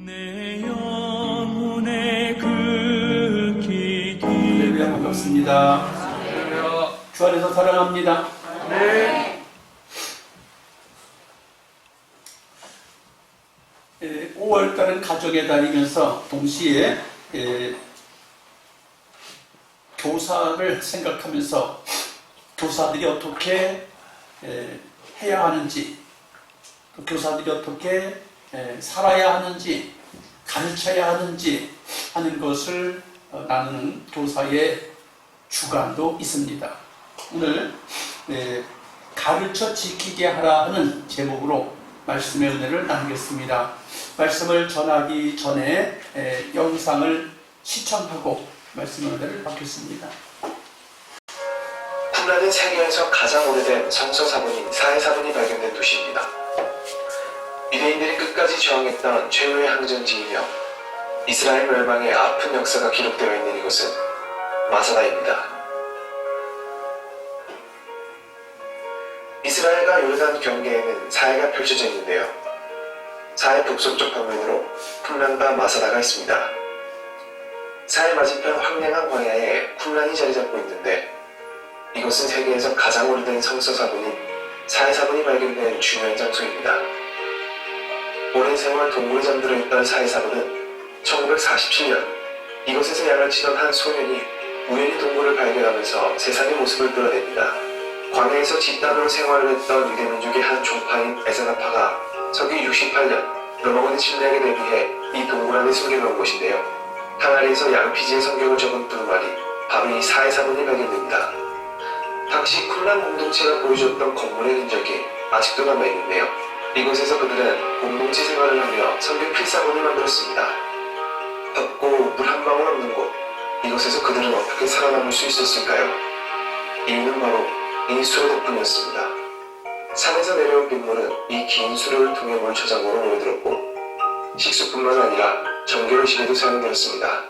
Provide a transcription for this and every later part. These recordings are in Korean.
내 영혼의 그 기도. 할렐루야, 반갑습니다. 주 안에서 사랑합니다. 네. 5월달은 가정에 다니면서 동시에 교사를 생각하면서 교사들이 어떻게 해야 하는지, 또 교사들이 어떻게 살아야 하는지, 가르쳐야 하는지 하는 것을 나누는 교사의 주간도 있습니다. 오늘 가르쳐 지키게 하라 하는 제목으로 말씀의 은혜를 나누겠습니다. 말씀을 전하기 전에 영상을 시청하고 말씀의 은혜를 받겠습니다. 쿰란은 세계에서 가장 오래된 성서 사본인 사해 사본이 발견된 도시입니다. 유대인들이 끝까지 저항했던 최후의 항전지이며 이스라엘 멸망의 아픈 역사가 기록되어 있는 이곳은 마사다입니다. 이스라엘과 요르단 경계에는 사해가 펼쳐져 있는데요. 사해 북서쪽 방면으로 쿰란과 마사다가 있습니다. 사해 맞은편 황량한 광야에 쿰란이 자리 잡고 있는데 이곳은 세계에서 가장 오래된 성서 사본인 사해 사본이 발견된 중요한 장소입니다. 오랜 세월 동굴에 잠들어 있던 사해 사본은 1947년 이곳에서 양을 치던 한 소년이 우연히 동굴을 발견하면서 세상의 모습을 드러냅니다. 광야에서 집단으로 생활을 했던 유대민족의 한 종파인 에사나파가 서기 68년 로마군의 침략에 대비해 이 동굴 안에 숨겨놓은 곳인데요. 항아리에서 양피지의 성경을 적은 두루마리, 바로 이 사해 사본이 발견됩니다. 당시 쿰란 공동체가 보여줬던 건물의 흔적이 아직도 남아있는데요. 이곳에서 그들은 공동체 생활을 하며 성경 필사본을 만들었습니다. 덥고 물 한 방울 없는 곳, 이곳에서 그들은 어떻게 살아남을 수 있었을까요? 이유는 바로 이 수로 덕분이었습니다. 산에서 내려온 빗물은 이 긴 수로를 통해 물 저장고로 모여들었고 식수뿐만 아니라 정결의식에도 사용되었습니다.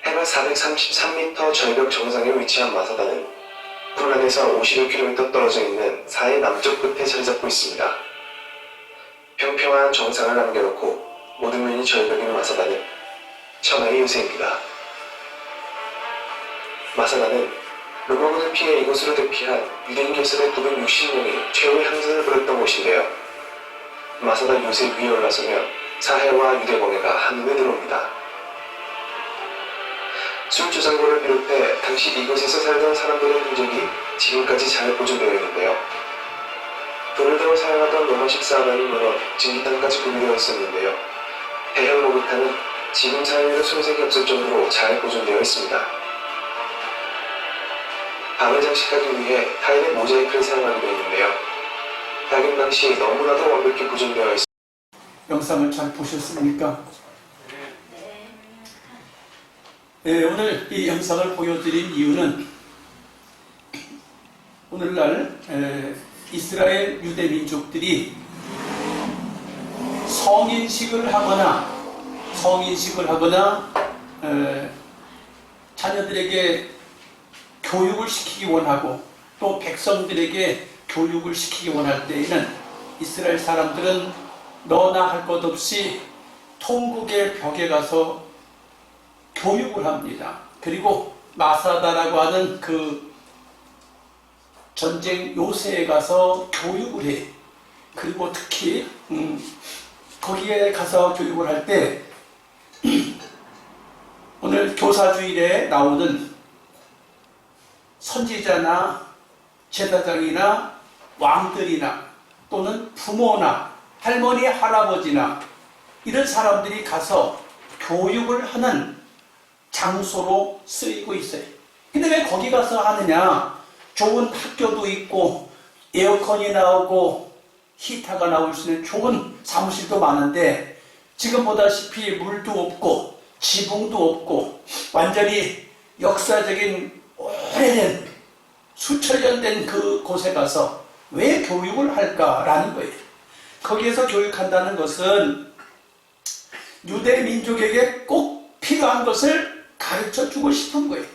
해발 433m 절벽 정상에 위치한 마사다는 쿰란에서 51km 떨어져 있는 사해 남쪽 끝에 자리 잡고 있습니다. 평평한 정상을 남겨놓고 모든 면이 절벽인 마사다는 천하의 요새입니다. 마사다는 로마군을 피해 이곳으로 대피한 유대인 교사대 960명이 최후의 항전을 벌였던 곳인데요. 마사다 요새 위에 올라서면 사해와 유대공예가 한눈에 들어옵니다. 술주장고를 비롯해 당시 이곳에서 살던 사람들의 흔적이 지금까지 잘 보존되어 있는데요. 불을 들어 사용하던 로마식 사우나는 물론 증기탄까지 구비되어 있었는데요. 대형 목욕탕은 지금 사용에도 손색이 없을 정도로 잘 보존되어 있습니다. 밤을 장식하기 위해 타일의 모자이크를 사용하기도 했는데요. 발견 당시 너무나도 완벽히 보존되어 있습니다. 영상을 잘 보셨습니까? 오늘 이 영상을 보여드린 이유는 오늘날 이스라엘 유대 민족들이 성인식을 하거나 자녀들에게 교육을 시키기 원하고 또 백성들에게 교육을 시키기 원할 때에는 이스라엘 사람들은 너나 할 것 없이 통곡의 벽에 가서 교육을 합니다. 그리고 마사다라고 하는 그 전쟁 요새에 가서 교육을 해. 그리고 특히 거기에 가서 교육을 할 때 오늘 교사주일에 나오는 선지자나 제사장이나 왕들이나 또는 부모나 할머니, 할아버지나 이런 사람들이 가서 교육을 하는 장소로 쓰이고 있어요. 근데 왜 거기 가서 하느냐? 좋은 학교도 있고 에어컨이 나오고 히터가 나올 수 있는 좋은 사무실도 많은데 지금 보다시피 물도 없고 지붕도 없고 완전히 역사적인 오래된 수천 년 된 그 곳에 가서 왜 교육을 할까라는 거예요. 거기에서 교육한다는 것은 유대 민족에게 꼭 필요한 것을 가르쳐 주고 싶은 거예요.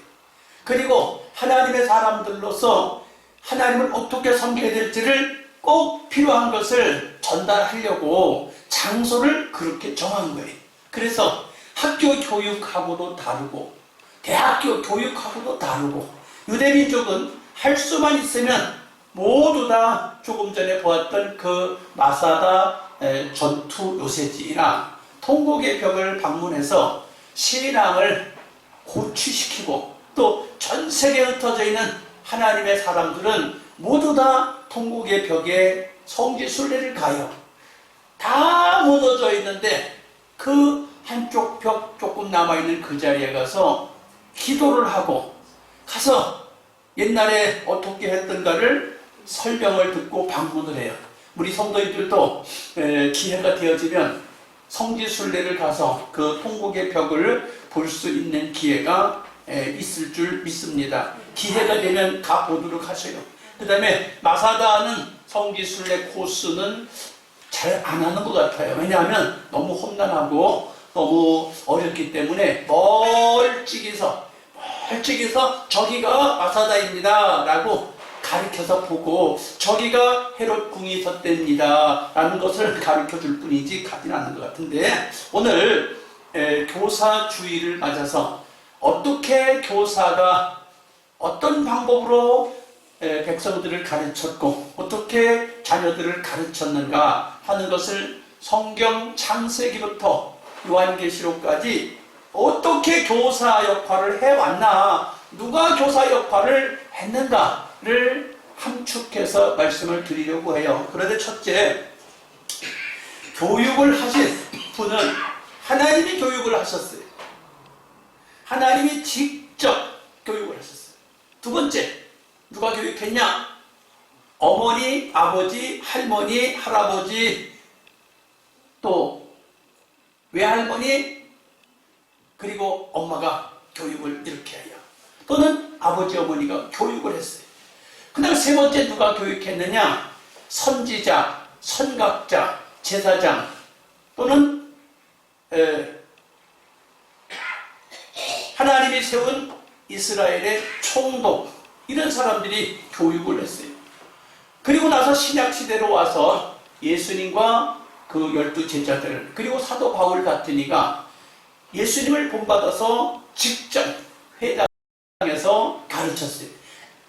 그리고 하나님의 사람들로서 하나님을 어떻게 섬겨야 될지를 꼭 필요한 것을 전달하려고 장소를 그렇게 정한 거예요. 그래서 학교 교육하고도 다르고 대학교 교육하고도 다르고 유대민족은 할 수만 있으면 모두 다 조금 전에 보았던 그 마사다 전투 요새지나 통곡의 벽을 방문해서 신앙을 고취시키고 또 전 세계에 흩어져 있는 하나님의 사람들은 모두 다 통곡의 벽에 성지 순례를 가요. 다 무너져 있는데 그 한쪽 벽 조금 남아있는 그 자리에 가서 기도를 하고 가서 옛날에 어떻게 했던가를 설명을 듣고 방문을 해요. 우리 성도님들도 기회가 되어지면 성지 순례를 가서 그 통곡의 벽을 볼 수 있는 기회가 있을 줄 믿습니다. 기회가 되면 가보도록 하세요. 그 다음에 마사다하는 성지 순례 코스는 잘 안 하는 것 같아요. 왜냐하면 너무 험난하고 너무 어렵기 때문에 멀찍이서 저기가 마사다입니다 라고 가르쳐서 보고 저기가 헤롯 궁이 섰답니다 라는 것을 가르쳐 줄 뿐이지 가진 않는 것 같은데, 오늘 교사 주일을 맞아서 어떻게 교사가 어떤 방법으로 백성들을 가르쳤고 어떻게 자녀들을 가르쳤는가 하는 것을 성경 창세기부터 요한계시록까지 어떻게 교사 역할을 해왔나, 누가 교사 역할을 했는가를 함축해서 말씀을 드리려고 해요. 그런데 첫째, 교육을 하신 분은 하나님이 교육을 하셨어요. 하나님이 직접 교육을 하셨어요. 두 번째, 누가 교육했냐? 어머니, 아버지, 할머니, 할아버지, 또 외할머니, 그리고 엄마가 교육을 이렇게 해요. 또는 아버지, 어머니가 교육을 했어요. 그 다음 세 번째 누가 교육했느냐? 선지자, 선각자, 제사장, 또는 하나님이 세운 이스라엘의 총독, 이런 사람들이 교육을 했어요. 그리고 나서 신약시대로 와서 예수님과 그 12 제자들, 그리고 사도 바울 같은 이가 예수님을 본받아서 직접 회당에서 가르쳤어요.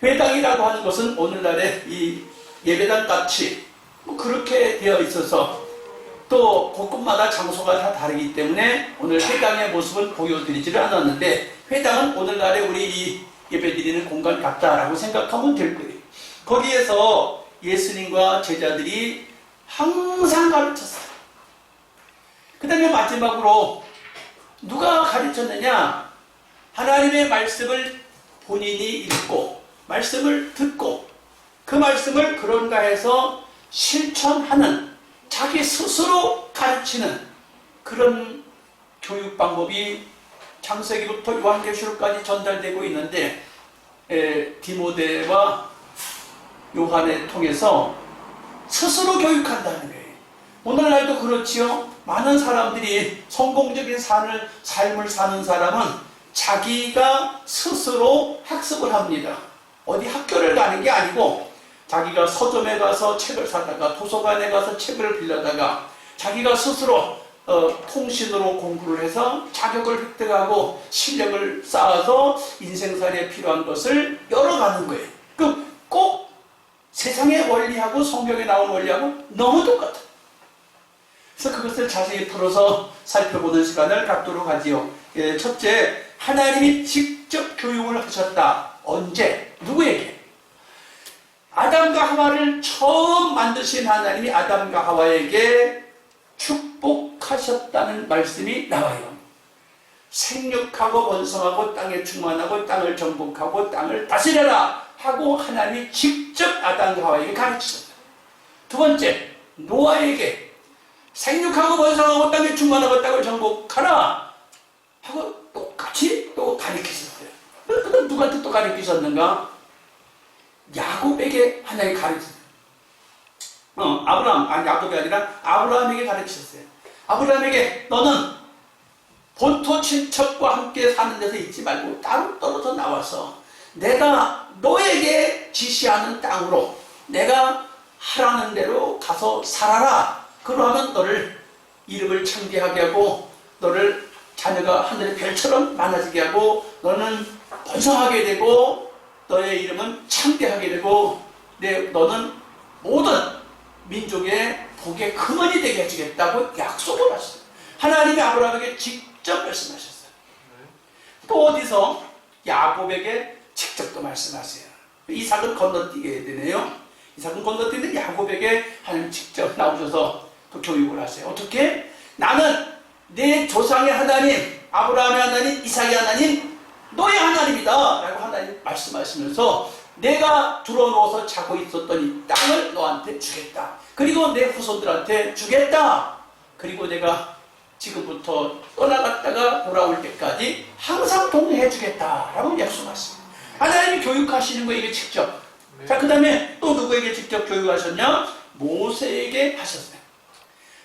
회당이라고 하는 것은 오늘날의 이 예배당 같이 그렇게 되어 있어서 또 곳곳마다 장소가 다 다르기 때문에 오늘 회당의 모습은 보여드리지를 않았는데, 회당은 오늘날의 우리 이 예배드리는 공간 같다라고 생각하면 될 거예요. 거기에서 예수님과 제자들이 항상 가르쳤어요. 그 다음에 마지막으로 누가 가르쳤느냐? 하나님의 말씀을 본인이 읽고 말씀을 듣고 그 말씀을 그런가 해서 실천하는, 자기 스스로 가르치는 그런 교육 방법이 창세기부터 요한계시록까지 전달되고 있는데, 디모데와 요한을 통해서 스스로 교육한다는 거예요. 오늘날도 그렇지요. 많은 사람들이 성공적인 삶을 사는 사람은 자기가 스스로 학습을 합니다. 어디 학교를 가는 게 아니고 자기가 서점에 가서 책을 사다가 도서관에 가서 책을 빌려다가 자기가 스스로 통신으로 공부를 해서 자격을 획득하고 실력을 쌓아서 인생살이에 필요한 것을 열어가는 거예요. 그럼 꼭 세상의 원리하고 성경에 나온 원리하고 너무 똑같아요. 그래서 그것을 자세히 풀어서 살펴보는 시간을 갖도록 하지요. 첫째, 하나님이 직접 교육을 하셨다. 언제? 누구에게? 아담과 하와를 처음 만드신 하나님이 아담과 하와에게 축복하셨다는 말씀이 나와요. 생육하고 번성하고 땅에 충만하고 땅을 정복하고 땅을 다스려라 하고 하나님이 직접 아담과 하와에게 가르치셨다. 두 번째, 노아에게 생육하고 번성하고 땅에 충만하고 땅을 정복하라 하고 똑같이 또 가르치셨어요. 그럼 누구한테 또 가르치셨는가? 야곱에게 하나님 가르치셨어요. 야곱이 아니라 아브라함에게 가르치셨어요. 아브라함에게 너는 본토 친척과 함께 사는 데서 있지 말고 따로 떨어져 나와서 내가 너에게 지시하는 땅으로, 내가 하라는 대로 가서 살아라. 그러면 너를 이름을 창대하게 하고 너를 자녀가 하늘의 별처럼 많아지게 하고 너는 번성하게 되고 너의 이름은 창대하게 되고 너는 모든 민족의 복의 근원이 되게 해주겠다고 약속을 하셨어요. 하나님이 아브라함에게 직접 말씀하셨어요. 또 어디서 야곱에게 직접 또 말씀하세요. 이삭은 건너뛰게 되네요. 이삭은 건너뛰는 야곱에게 하나님 직접 나오셔서 또 교육을 하세요. 어떻게? 나는 내 조상의 하나님, 아브라함의 하나님, 이삭의 하나님, 너의 하나님이다 라고 하나님 말씀하시면서 내가 들어놓아서 자고 있었던 이 땅을 너한테 주겠다. 그리고 내 후손들한테 주겠다. 그리고 내가 지금부터 떠나갔다가 돌아올 때까지 항상 동행해 주겠다 라고 약속하십니다. 하나님이 교육하시는 거예요, 이게 직접. 자, 그 다음에 또 누구에게 직접 교육하셨냐? 모세에게 하셨어요.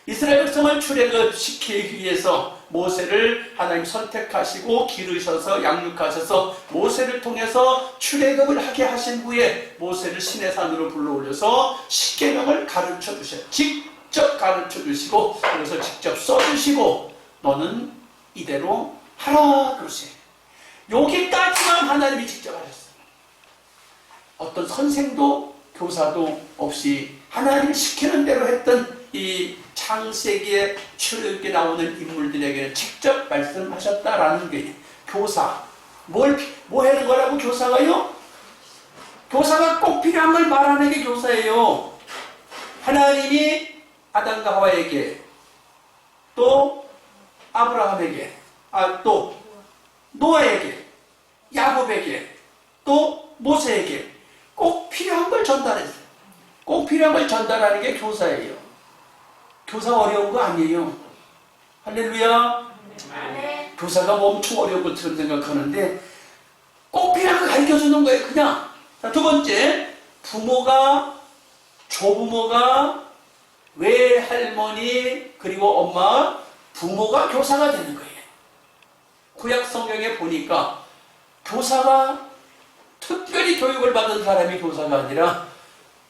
이스라엘 백성을 출애굽시키기 위해서 모세를 하나님 선택하시고 기르셔서 양육하셔서 모세를 통해서 출애굽을 하게 하신 후에 모세를 시내산으로 불러올려서 십계명을 가르쳐 주셔요. 직접 가르쳐 주시고 그래서 직접 써주시고 너는 이대로 하라 그러세요. 여기까지만 하나님이 직접 하셨어요. 어떤 선생도 교사도 없이 하나님이 시키는 대로 했던 이 창세기에 출애굽에 나오는 인물들에게 직접 말씀하셨다라는 게 교사. 뭐 하는 거라고 교사가요? 교사가 꼭 필요한 걸 말하는 게 교사예요. 하나님이 아담과 하와에게 또 아브라함에게 또 노아에게 야곱에게 또 모세에게 꼭 필요한 걸 전달했어요. 꼭 필요한 걸 전달하는 게 교사예요. 교사 어려운 거 아니에요. 할렐루야. 네. 교사가 뭐 엄청 어려운 것처럼 생각하는데 꼭 필요한 거 가르쳐주는 거예요. 그냥. 자, 두 번째, 부모가 조부모가 외할머니 그리고 엄마 부모가 교사가 되는 거예요. 구약 성경에 보니까 교사가 특별히 교육을 받은 사람이 교사가 아니라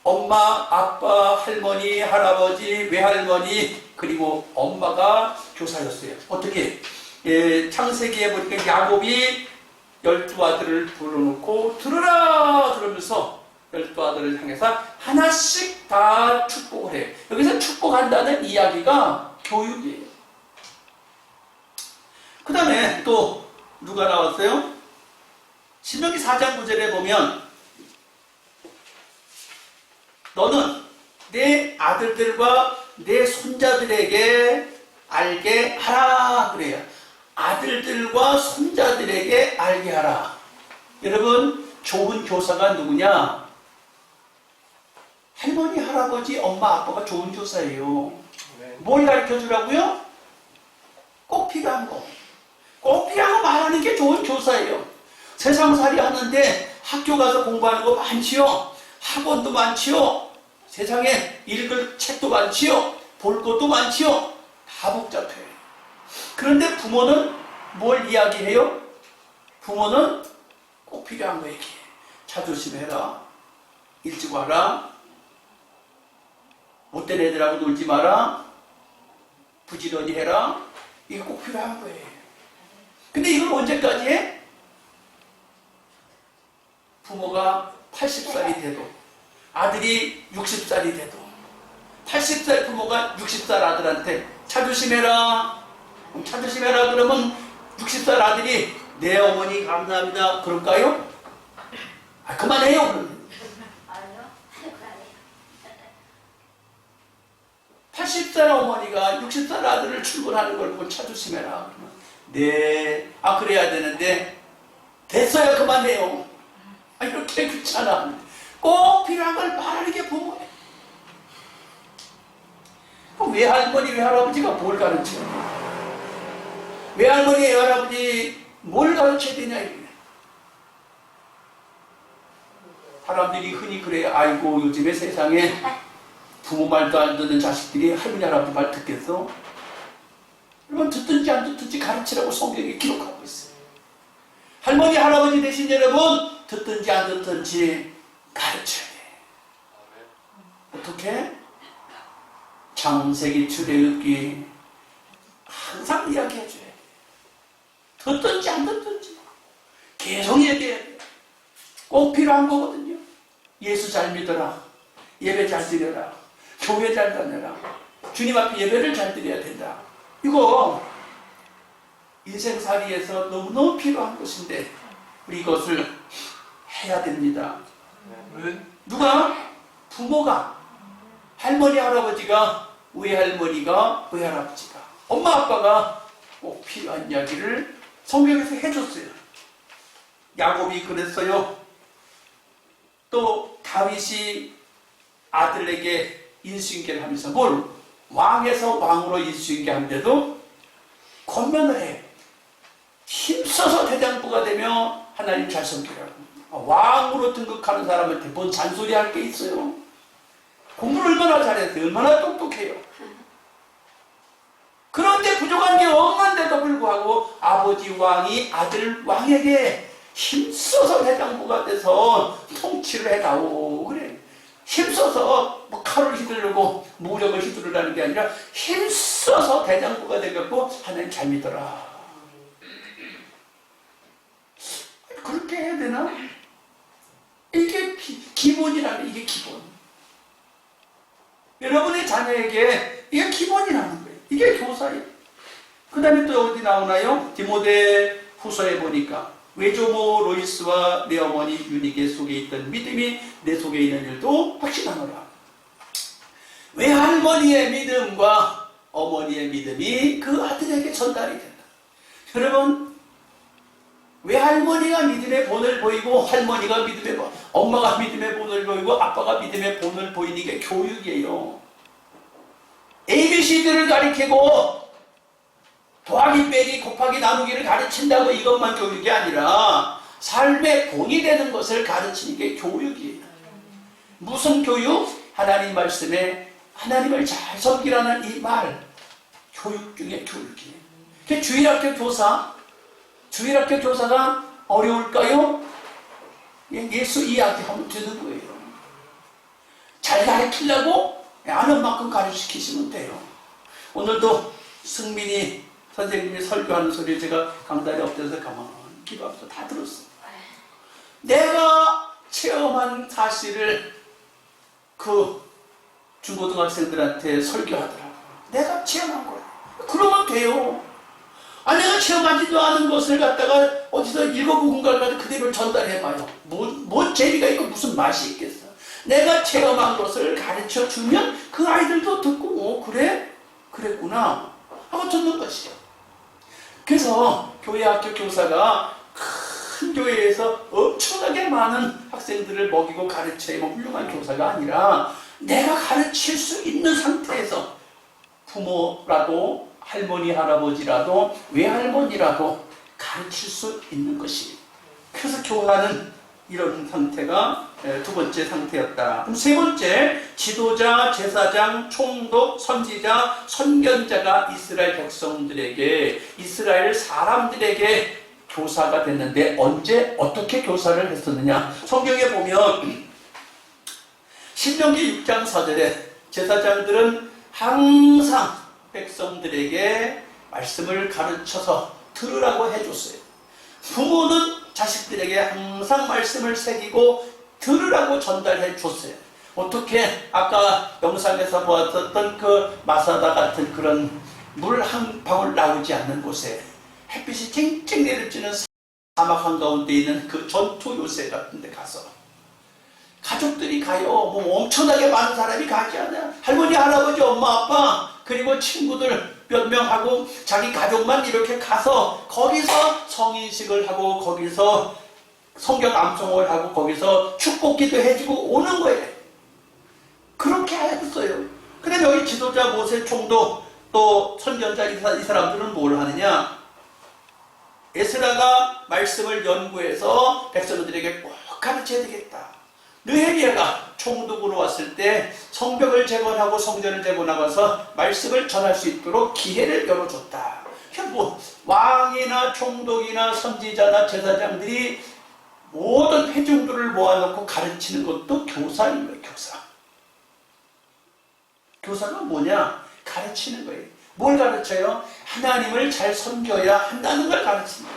엄마, 아빠, 할머니, 할아버지, 외할머니 그리고 엄마가 교사였어요. 어떻게? 창세기에 보니까 야곱이 12아들을 불러놓고 들으라 그러면서 12아들을 향해서 하나씩 다 축복을 해요. 여기서 축복한다는 이야기가 교육이에요. 그 다음에 또 누가 나왔어요? 신명기 4장 9절에 보면 너는 내 아들들과 내 손자들에게 알게 하라 그래요. 아들들과 손자들에게 알게 하라. 여러분, 좋은 교사가 누구냐? 할머니, 할아버지, 엄마, 아빠가 좋은 교사예요. 뭘 가르쳐 주라고요? 꼭 필요한 거. 꼭 필요한 거 말하는 게 좋은 교사예요. 세상살이 하는데 학교 가서 공부하는 거 많지요. 학원도 많지요. 세상에 읽을 책도 많지요. 볼 것도 많지요. 다 복잡해요. 그런데 부모는 뭘 이야기해요? 부모는 꼭 필요한 거 얘기해. 자존심 해라. 일찍 와라. 못된 애들하고 놀지 마라. 부지런히 해라. 이게 꼭 필요한 거예요. 근데 이걸 언제까지 해? 부모가 80살이 돼도 아들이 60살이 돼도 80살 부모가 60살 아들한테 자존심해라. 자존심해라 그러면 60살 아들이 네 어머니 감사합니다 그럴까요? 그만해요. 아니요. 80살 어머니가 60살 아들을 출근하는 걸 보고 자존심해라 그러면 네, 그래야 되는데 됐어요 그만해요. 이렇게 귀찮아. 꼭 필요한 걸 말하는 게 부모예요. 외할머니, 외할아버지가 뭘 가르쳐요? 외할머니, 외할아버지 뭘 가르쳐야 되냐 이거예요. 사람들이 흔히 그래요. 아이고 요즘에 세상에 부모 말도 안 듣는 자식들이 할머니, 할아버지 말 듣겠어? 그러면 듣든지 안 듣든지 가르치라고 성경에 기록하고 있어요. 할머니, 할아버지 되신 여러분 듣든지 안 듣든지 가르쳐야 돼. 어떻게? 그렇게 창세기 출애굽기 항상 이야기해줘야 돼. 듣든지 안 듣든지 계속 얘기해야 돼. 꼭 필요한 거거든요. 예수 잘 믿어라. 예배 잘 드려라. 교회 잘 다녀라. 주님 앞에 예배를 잘 드려야 된다. 이거 인생살이에서 너무너무 필요한 것인데 우리 이것을 해야 됩니다. 누가? 부모가, 할머니 할아버지가, 외할머니가, 외할아버지가, 엄마 아빠가 꼭 필요한 이야기를 성경에서 해줬어요. 야곱이 그랬어요. 또 다윗이 아들에게 인수인계를 하면서 뭘? 왕에서 왕으로 인수인계하는데도 권면을 해요. 힘써서 대장부가 되며 하나님 잘 섬기라고. 왕으로 등극하는 사람한테 뭔 잔소리 할 게 있어요? 공부를 얼마나 잘했어요? 얼마나 똑똑해요? 그런데 부족한 게 없는데도 불구하고 아버지 왕이 아들 왕에게 힘써서 대장부가 돼서 통치를 해다오. 그래. 힘써서 뭐 칼을 휘두르고 무력을 휘두르라는 게 아니라 힘써서 대장부가 되겠고 하나님 잘 믿어라. 그렇게 해야 되나? 이게 기본이라는, 이게 기본. 여러분의 자녀에게 이게 기본이라는 거예요. 이게 교사예요. 그 다음에 또 어디 나오나요? 디모데 후서에 보니까 외조모 로이스와 내 어머니 유니게 속에 있던 믿음이 내 속에 있는 일도 확신하노라. 외할머니의 믿음과 어머니의 믿음이 그 아들에게 전달이 된다. 여러분, 외할머니가 믿음의 본을 보이고 할머니가 믿음의 본, 엄마가 믿음의 본을 보이고 아빠가 믿음의 본을 보이는 게 교육이에요. ABCD를 가리키고 더하기 빼기 곱하기 나누기를 가르친다고 이것만 교육이 아니라 삶의 본이 되는 것을 가르치는 게 교육이에요. 무슨 교육? 하나님 말씀에 하나님을 잘 섬기라는 이 말, 교육 중에 교육이에요. 주일학교 교사, 주일학교 교사가 어려울까요? 예수 이야기하면 되는 거예요. 잘 가르치려고 아는 만큼 가르치시면 돼요. 오늘도 승민이 선생님이 설교하는 소리 제가 강단에 엎드려서 가만히 기도하면서 다 들었어. 내가 체험한 사실을 그 중고등학생들한테 설교하더라고. 내가 체험한 거야. 그러면 돼요. 내가 체험하지도 않은 것을 갖다가 어디서 읽어보군가를 가지고 그대로 전달해봐요. 뭔 재미가 있고 무슨 맛이 있겠어. 내가 체험한 것을 가르쳐주면 그 아이들도 듣고 그래? 그랬구나 하고 듣는 것이죠. 그래서 교회학교 교사가 큰 교회에서 엄청나게 많은 학생들을 먹이고 가르쳐야 훌륭한 교사가 아니라 내가 가르칠 수 있는 상태에서 부모라도 할머니 할아버지라도 외할머니라도 가르칠 수 있는 것이, 그래서 교사는 이런 상태가 두 번째 상태였다. 그럼 세 번째, 지도자, 제사장, 총독, 선지자, 선견자가 이스라엘 백성들에게, 이스라엘 사람들에게 교사가 됐는데 언제 어떻게 교사를 했었느냐? 성경에 보면 신명기 6장 4절에 제사장들은 항상 백성들에게 말씀을 가르쳐서 들으라고 해줬어요. 부모는 자식들에게 항상 말씀을 새기고 들으라고 전달해 줬어요. 어떻게 아까 영상에서 보았던 그 마사다 같은 그런 물 한 방울 나오지 않는 곳에 햇빛이 쨍쨍 내리쬐는 사막 한가운데 있는 그 전투 요새 같은 데 가서 가족들이 가요. 뭐 엄청나게 많은 사람이 가지 않아요. 할머니, 할아버지, 엄마, 아빠, 그리고 친구들 몇 명하고 자기 가족만 이렇게 가서 거기서 성인식을 하고 거기서 성경 암송을 하고 거기서 축복기도 해주고 오는 거예요. 그렇게 했어요. 근데 여기 지도자, 모세, 총독, 또 선견자 이 사람들은 뭘 하느냐? 에스라가 말씀을 연구해서 백성들에게 꼭 가르쳐야 되겠다. 느헤미야가 총독으로 왔을 때 성벽을 재건하고 성전을 재건하고서 말씀을 전할 수 있도록 기회를 열어줬다. 뭐 왕이나 총독이나 선지자나 제사장들이 모든 회중들을 모아놓고 가르치는 것도 교사인 거예요. 교사. 교사가 뭐냐? 가르치는 거예요. 뭘 가르쳐요? 하나님을 잘 섬겨야 한다는 걸 가르칩니다.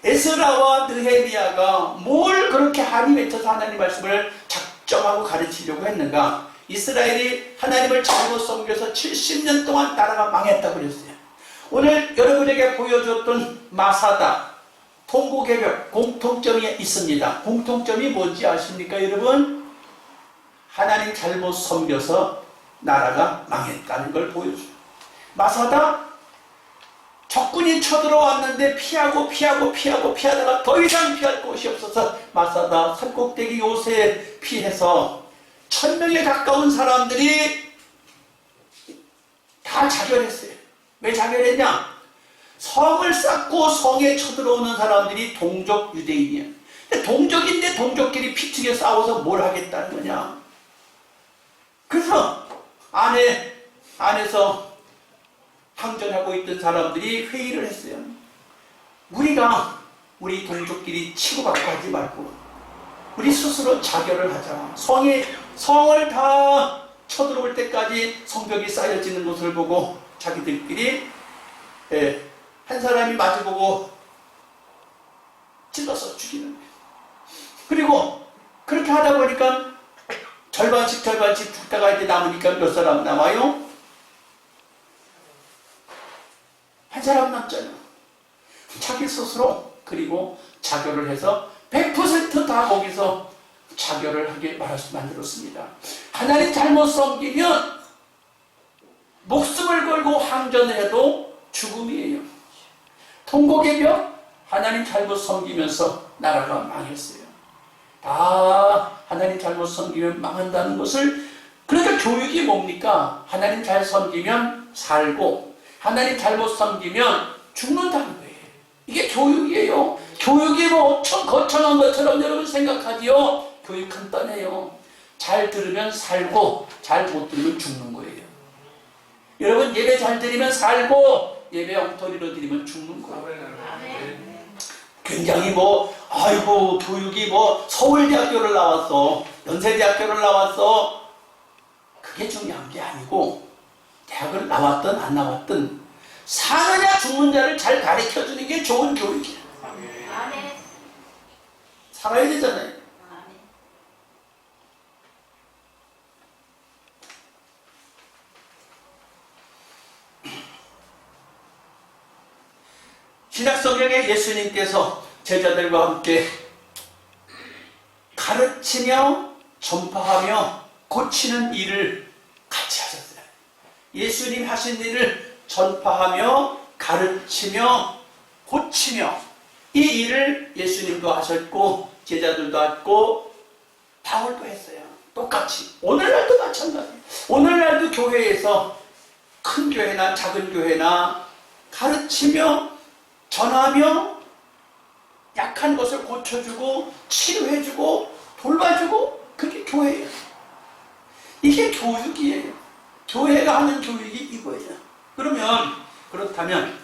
에스라와 느헤미야가 뭘 그렇게 한이 맺혀서 하나님 말씀을 작정하고 가르치려고 했는가? 이스라엘이 하나님을 잘못 섬겨서 70년 동안 나라가 망했다고 그랬어요. 오늘 여러분에게 보여줬던 마사다, 통곡의 공통점이 있습니다. 공통점이 뭔지 아십니까, 여러분? 하나님 잘못 섬겨서 나라가 망했다는 걸 보여줘요. 마사다, 적군이 쳐들어왔는데 피하다가 더 이상 피할 곳이 없어서 마사다 산꼭대기 요새에 피해서 1000명에 가까운 사람들이 다 자결했어요. 왜 자결했냐? 성을 쌓고 성에 쳐들어오는 사람들이 동족 유대인이야. 동족인데 동족끼리 피 튀겨 싸워서 뭘 하겠다는 거냐? 그래서 안에서 항전하고 있던 사람들이 회의를 했어요. 우리 동족끼리 치고받고 하지 말고 우리 스스로 자결을 하자. 성을 다 쳐들어올 때까지 성벽이 쌓여지는 것을 보고 자기들끼리 한 사람이 마주보고 찔러서 죽이는 거예요. 그리고 그렇게 하다 보니까 절반씩 죽다가 이제 남으니까 몇 사람 남아요? 한 사람 남잖아요. 자기 스스로 그리고 자결을 해서 100% 다 거기서 자결을 하게 만들었습니다. 하나님 잘못 섬기면 목숨을 걸고 항전을 해도 죽음이에요. 통곡의 벽, 하나님 잘못 섬기면서 나라가 망했어요. 다 하나님 잘못 섬기면 망한다는 것을, 그러니까 교육이 뭡니까? 하나님 잘 섬기면 살고 하나님 잘못 섬기면 죽는다는 거예요. 이게 교육이에요. 교육이 뭐 엄청 거창한 것처럼 여러분 생각하지요? 교육 간단해요. 잘 들으면 살고 잘 못 들으면 죽는 거예요. 여러분 예배 잘 드리면 살고 예배 엉터리로 드리면 죽는 거예요. 굉장히 교육이 서울대학교를 나왔어, 연세대학교를 나왔어, 그게 중요한 게 아니고 대학을 나왔든 안 나왔든 사느냐 죽는 자를 잘 가르쳐주는 게 좋은 교육이야. 아멘. 살아야 되잖아요. 아멘. 신약성경에 예수님께서 제자들과 함께 가르치며 전파하며 고치는 일을 같이 하셨어요. 예수님 하신 일을 전파하며 가르치며 고치며, 이 일을 예수님도 하셨고 제자들도 했고 바울도 했어요. 똑같이. 오늘날도 마찬가지예요. 오늘날도 교회에서 큰 교회나 작은 교회나 가르치며 전하며 약한 것을 고쳐주고 치료해주고 돌봐주고, 그게 교회예요. 이게 교육이에요. 교회가 하는 교육이 이거예요. 그렇다면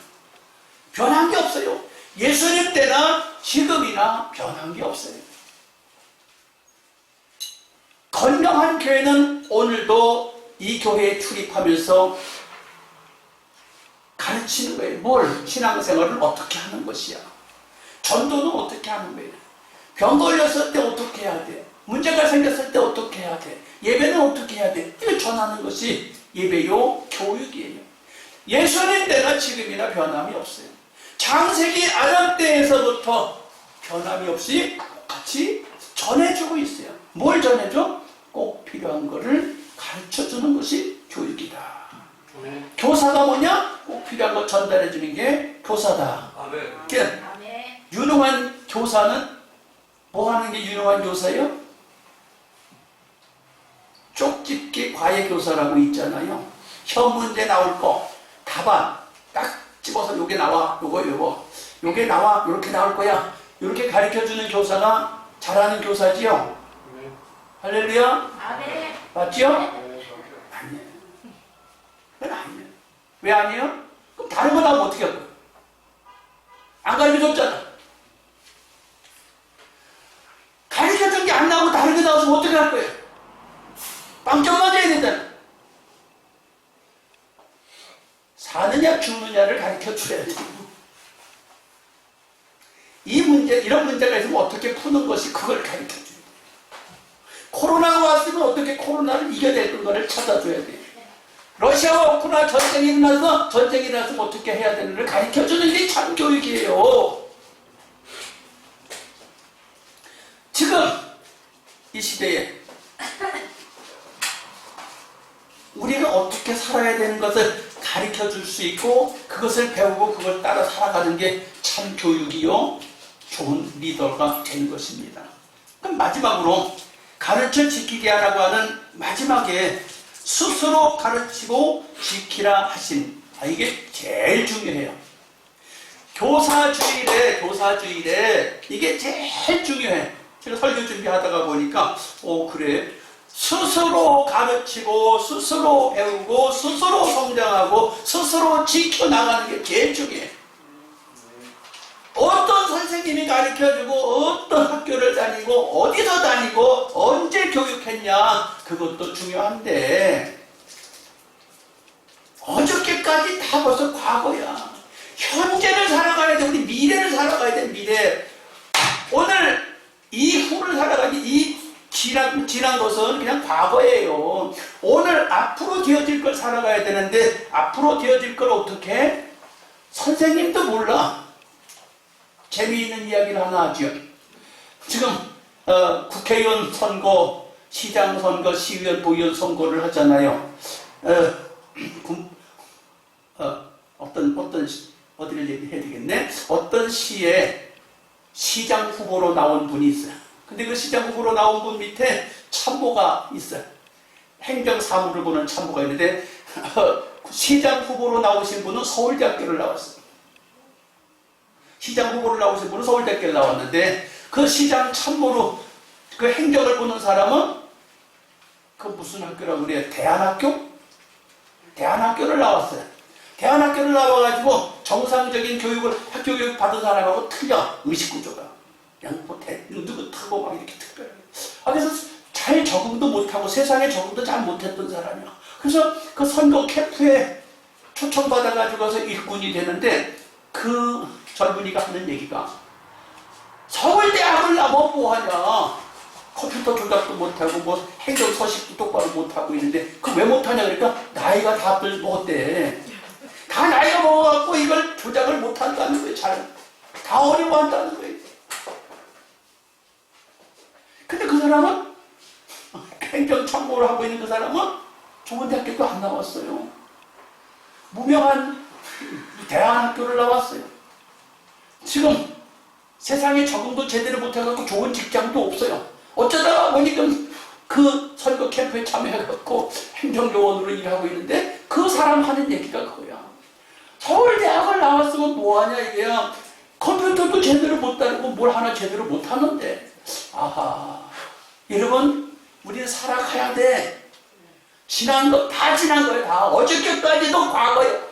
변한 게 없어요. 예수님 때나 지금이나 변한 게 없어요. 건강한 교회는 오늘도 이 교회에 출입하면서 가르치는 거예요. 뭘? 신앙생활을 어떻게 하는 것이야. 전도는 어떻게 하는 거예요. 병 걸렸을 때 어떻게 해야 돼. 문제가 생겼을 때 어떻게 해야 돼. 예배는 어떻게 해야 돼. 이걸 전하는 것이 예배요 교육이에요. 예수님 때나 지금이나 변함이 없어요. 창세기 아담 때에서부터 변함이 없이 같이 전해주고 있어요. 뭘 전해줘? 꼭 필요한 거를 가르쳐주는 것이 교육이다. 교사가 뭐냐? 꼭 필요한 거 전달해주는 게 교사다. 그러니까 아멘. 유능한 교사는 뭐 하는 게 유능한 교사예요? 쪽집기 과외교사라고 있잖아요. 시험 문제 나올 거 답안 딱 집어서 요게 나와, 요게 나와, 요렇게 나올 거야, 요렇게 가르쳐주는 교사가 잘하는 교사지요? 할렐루야? 아멘. 맞지요? 아니에요. 그건 아니에요. 왜 아니에요? 그럼 다른 거 나오면 어떻게 할 거예요? 안 가르쳐줬잖아. 가르쳐준 게 안 나오고 다른 게 나와서 어떻게 할 거예요? 빵점 맞아야 되잖아. 사느냐 죽느냐를 가르쳐 줘야 돼요. 이 문제, 이런 문제가 있으면 어떻게 푸는 것이 그걸 가르쳐 줘야 돼요. 코로나가 왔으면 어떻게 코로나를 이겨낼 거를 찾아줘야 돼요. 러시아와 우크라이나 전쟁이 일어나서 어떻게 해야 되는지를 가르쳐 주는 게 참교육이에요. 지금 이 시대에 우리가 어떻게 살아야 되는 것을 가르쳐 줄 수 있고 그것을 배우고 그걸 따라 살아가는 게 참 교육이요 좋은 리더가 되는 것입니다. 그럼 마지막으로 가르쳐 지키게 하라고 하는 마지막에 스스로 가르치고 지키라 하신 이게 제일 중요해요. 교사주일에 이게 제일 중요해. 제가 설교 준비하다가 보니까 그래 스스로 가르치고 스스로 배우고 스스로 성장하고 스스로 지켜나가는 게 제일 중요해. 어떤 선생님이 가르쳐주고 어떤 학교를 다니고 어디서 다니고 언제 교육했냐 그것도 중요한데 어저께까지 다 벌써 과거야. 현재를 살아가야 돼. 우리 미래를 살아가야 돼. 미래. 오늘 이후를 살아가니 이 지난 것은 그냥 과거예요. 오늘 앞으로 되어질 걸 살아가야 되는데 앞으로 되어질 걸 어떻게? 선생님도 몰라. 재미있는 이야기를 하나 하죠. 지금 국회의원 선거, 시장 선거, 시의원, 도의원 선거를 하잖아요. 어디를 얘기해야 되겠네? 어떤 시에 시장 후보로 나온 분이 있어요. 근데 그 시장 후보로 나온 분 밑에 참모가 있어요. 행정사무를 보는 참모가 있는데 시장 후보로 나오신 분은 서울대학교를 나왔어요. 시장 후보로 나오신 분은 서울대학교를 나왔는데 그 시장 참모로 그 행정을 보는 사람은 그 무슨 학교라고 그래요? 대안학교? 대안학교를 나왔어요. 대안학교를 나와가지고 정상적인 학교 교육 받은 사람하고 틀려. 의식구조가. 그냥 누구 타고 막 이렇게 특별하게. 그래서 잘 적응도 못하고 세상에 적응도 잘 못했던 사람이야. 그래서 그 선거 캠프에 초청받아가지고 가서 일꾼이 되는데 그 젊은이가 하는 얘기가 서울대학을 나뭐 뭐하냐. 컴퓨터 조작도 못하고 뭐 행정 서식도 똑바로 못하고 있는데 그 왜 못하냐 그러니까 나이가 다 먹었대. 다 나이가 먹어갖고 이걸 조작을 못한다는 거예요. 다 어려워한다는 거예요. 근데 그 사람은 행정참모를 하고 있는 그 사람은 좋은 대학교도 안 나왔어요. 무명한 대안학교를 나왔어요. 지금 세상에 적응도 제대로 못해갖고 좋은 직장도 없어요. 어쩌다가 보니까 그 선거 캠프에 참여해갖고 행정요원으로 일하고 있는데 그 사람 하는 얘기가 그거야. 서울대학을 나왔으면 뭐하냐 이게야. 컴퓨터도 제대로 못 다루고 뭘 하나 제대로 못하는데. 아하, 여러분 우리는 살아가야 돼. 지난 거 다 지난 거예요. 다 어저께까지도 과거예요.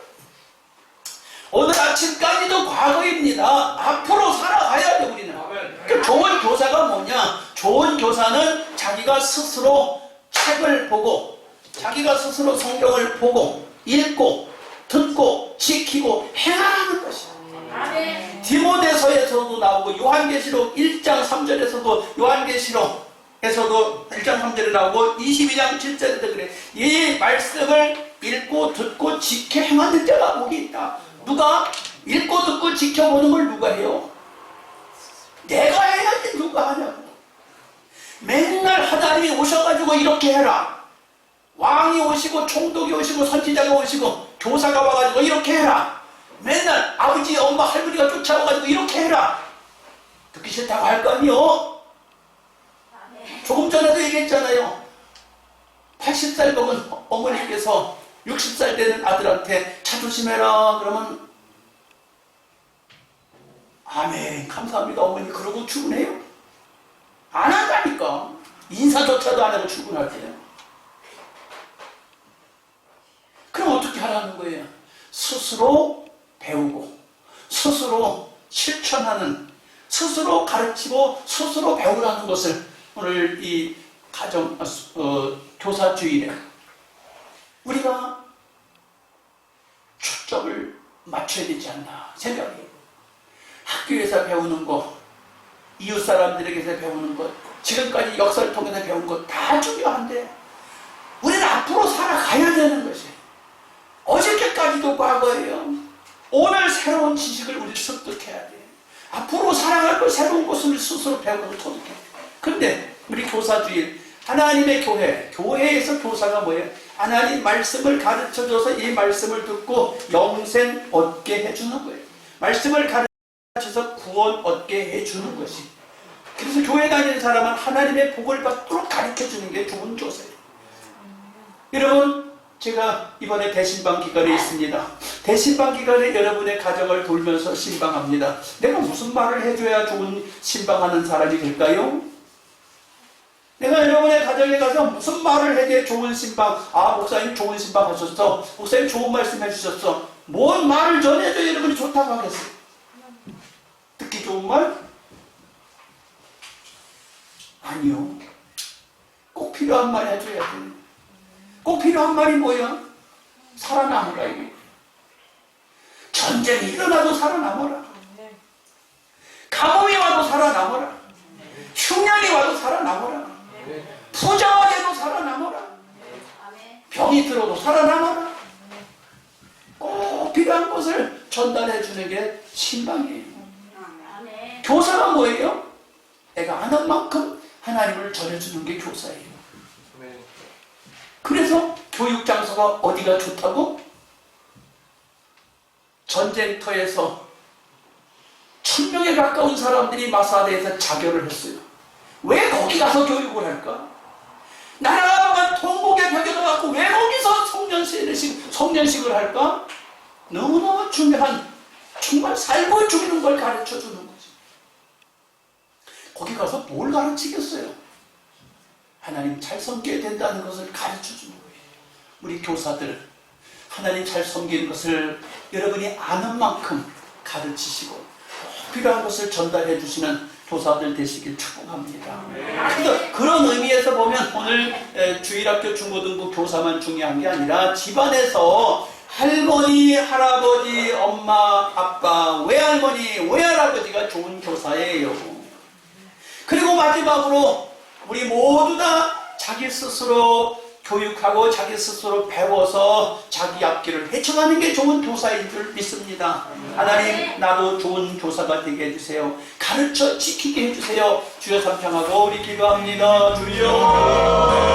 오늘 아침까지도 과거입니다. 앞으로 살아가야 돼 우리는. 그러니까 좋은 교사가 뭐냐? 좋은 교사는 자기가 스스로 책을 보고 자기가 스스로 성경을 보고 읽고 듣고 지키고 행하는 것이야. 디모데서에서도 나오고 요한계시록 1장 3절에서도 요한계시록에서도 1장 3절에 나오고 22장 7절에도 그래. 이 말씀을 읽고 듣고 지켜 행하는 자가 복이 있다. 누가? 읽고 듣고 지켜보는 걸 누가 해요? 내가 해야지 누가 하냐고. 맨날 하나님이 오셔가지고 이렇게 해라. 왕이 오시고 총독이 오시고 선지자가 오시고 교사가 와가지고 이렇게 해라. 맨날 아버지 엄마 할머니가 쫓아와가지고 이렇게 해라. 듣기 싫다고 할 거 아니요. 조금 전에도 얘기했잖아요. 80살 먹은 어머니께서 60살 되는 아들한테 차 조심해라 그러면 아멘 감사합니다 어머니 그러고 출근해요? 안 한다니까. 인사조차도 안 하고 출근하세요. 그럼 어떻게 하라는 거예요? 스스로 배우고 스스로 실천하는, 스스로 가르치고 스스로 배우라는 것을 오늘 이 교사주일에 우리가 초점을 맞춰야 되지 않나 생각이. 학교에서 배우는 거, 이웃 사람들에게서 배우는 것, 지금까지 역사를 통해서 배운 것 다 중요한데 우리는 앞으로 살아가야 되는 것이 어저께까지도 과거예요. 오늘 새로운 지식을 우리 습득해야 돼. 앞으로 살아갈 걸 새로운 것을 스스로 배우고 터득해야 돼. 근데 우리 교사주일, 하나님의 교회에서 교사가 뭐예요? 하나님 말씀을 가르쳐줘서 이 말씀을 듣고 영생 얻게 해주는 거예요. 말씀을 가르쳐서 구원 얻게 해주는 것이. 그래서 교회 다니는 사람은 하나님의 복을 받도록 가르쳐주는 게 좋은 교사예요. 여러분, 제가 이번에 대신방 기간에 있습니다. 대신방 기간에 여러분의 가정을 돌면서 신방합니다. 내가 무슨 말을 해줘야 좋은 신방하는 사람이 될까요? 내가 여러분의 가정에 가서 무슨 말을 해줘야 좋은 신방, 목사님 좋은 신방 하셨어. 목사님 좋은 말씀 해주셨어. 뭔 말을 전해줘야 여러분이 좋다고 하겠어요? 듣기 좋은 말? 아니요. 꼭 필요한 말 해줘야 돼요. 꼭 필요한 말이 뭐야? 살아남으라 이게. 전쟁이 일어나도 살아남아라. 가뭄이 와도 살아남아라. 흉년이 와도 살아남아라. 부자가 돼도 살아남아라. 병이 들어도 살아남아라. 꼭 필요한 것을 전달해 주는 게 신방이에요. 교사가 뭐예요? 내가 아는 만큼 하나님을 전해주는 게 교사예요. 그래서 교육 장소가 어디가 좋다고? 전쟁터에서 1000명에 가까운 사람들이 마사대에서 자결을 했어요. 왜 거기 가서 교육을 할까? 나라가 통곡의 벽에 넣어갖고 왜 거기서 성년식을 할까? 너무너무 중요한, 정말 살고 죽는 걸 가르쳐주는 거지. 거기 가서 뭘 가르치겠어요? 하나님 잘 섬겨야 된다는 것을 가르쳐주는 거예요. 우리 교사들, 하나님 잘 섬기는 것을 여러분이 아는 만큼 가르치시고 필요한 것을 전달해 주시는 교사들 되시길 축복합니다. 그런 의미에서 보면 오늘 주일학교 중고등부 교사만 중요한 게 아니라 집안에서 할머니, 할아버지, 엄마, 아빠, 외할머니, 외할아버지가 좋은 교사예요. 그리고 마지막으로 우리 모두 다 자기 스스로 교육하고 자기 스스로 배워서 자기 앞길을 헤쳐가는 게 좋은 교사인 줄 믿습니다. 하나님, 나도 좋은 교사가 되게 해주세요. 가르쳐 지키게 해주세요. 주여 삼창하고 우리 기도합니다. 주여